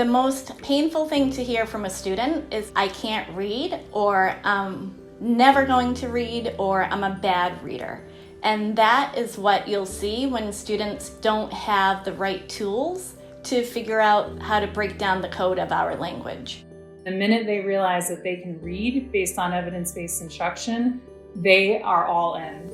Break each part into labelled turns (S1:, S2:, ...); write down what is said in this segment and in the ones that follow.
S1: The most painful thing to hear from a student is, I can't read, or I'm never going to read, or I'm a bad reader. And that is what you'll see when students don't have the right tools to figure out how to break down the code of our language.
S2: The minute they realize that they can read based on evidence-based instruction, they are all in.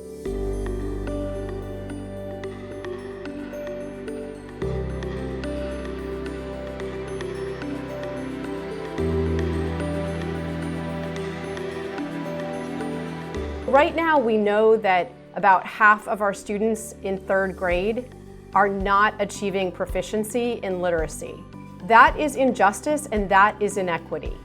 S3: Right now, we know that about half of our students in 3rd grade are not achieving proficiency in literacy. That is injustice and that is inequity.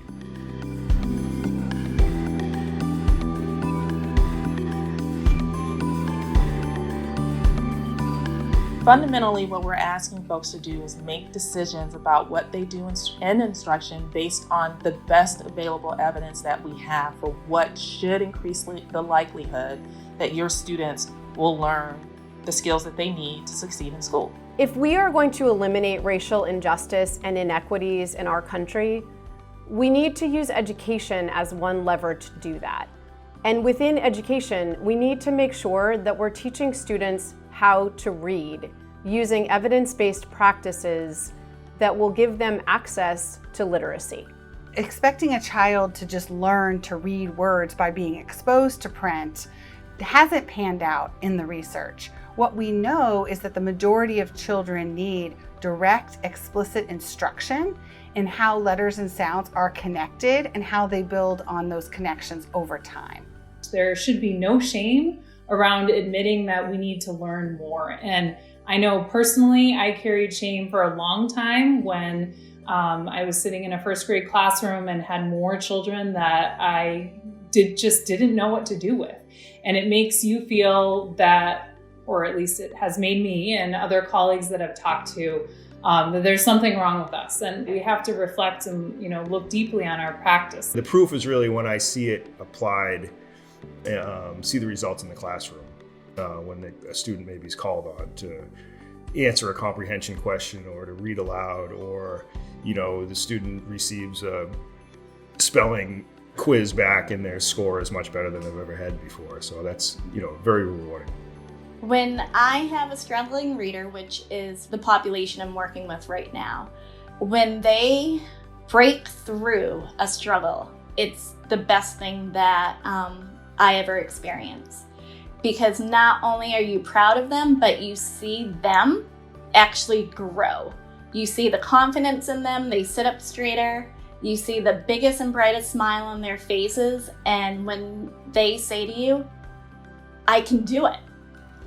S4: Fundamentally, what we're asking folks to do is make decisions about what they do in instruction based on the best available evidence that we have for what should increase the likelihood that your students will learn the skills that they need to succeed in school.
S3: If we are going to eliminate racial injustice and inequities in our country, we need to use education as one lever to do that. And within education, we need to make sure that we're teaching students how to read using evidence-based practices that will give them access to literacy.
S5: Expecting a child to just learn to read words by being exposed to print hasn't panned out in the research. What we know is that the majority of children need direct, explicit instruction in how letters and sounds are connected and how they build on those connections over time.
S2: There should be no shame around admitting that we need to learn more. And I know personally, I carried shame for a long time when I was sitting in a 1st grade classroom and had more children that I just didn't know what to do with. And it makes you feel that, or at least it has made me and other colleagues that I've talked to, that there's something wrong with us. And we have to reflect and look deeply on our practice.
S6: The proof is really when I see it applied, see the results in the classroom. When a student maybe is called on to answer a comprehension question or to read aloud, or the student receives a spelling quiz back and their score is much better than they've ever had before. So that's very rewarding.
S1: When I have a struggling reader, which is the population I'm working with right now, when they break through a struggle, it's the best thing that I ever experienced. Because not only are you proud of them, but you see them actually grow. You see the confidence in them, they sit up straighter, you see the biggest and brightest smile on their faces, and when they say to you, I can do it.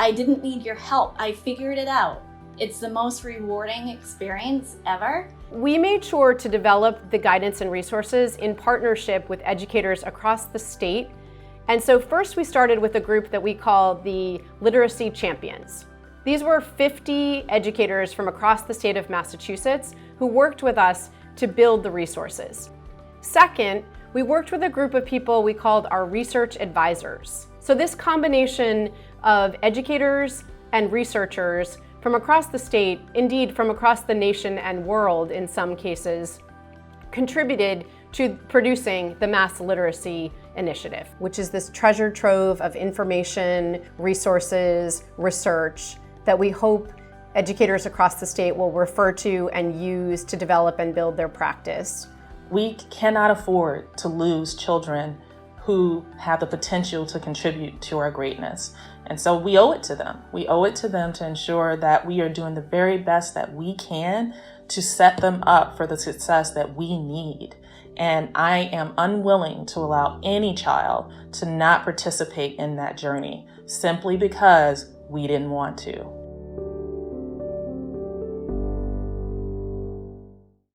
S1: I didn't need your help, I figured it out. It's the most rewarding experience ever.
S3: We made sure to develop the guidance and resources in partnership with educators across the state. And so first we started with a group that we call the Literacy Champions. These were 50 educators from across the state of Massachusetts who worked with us to build the resources. Second, we worked with a group of people we called our research advisors. So this combination of educators and researchers from across the state, indeed from across the nation and world in some cases, contributed to producing the Mass Literacy Initiative, which is this treasure trove of information, resources, research that we hope educators across the state will refer to and use to develop and build their practice.
S4: We cannot afford to lose children who have the potential to contribute to our greatness. And so we owe it to them. We owe it to them to ensure that we are doing the very best that we can to set them up for the success that we need. And I am unwilling to allow any child to not participate in that journey simply because we didn't want to.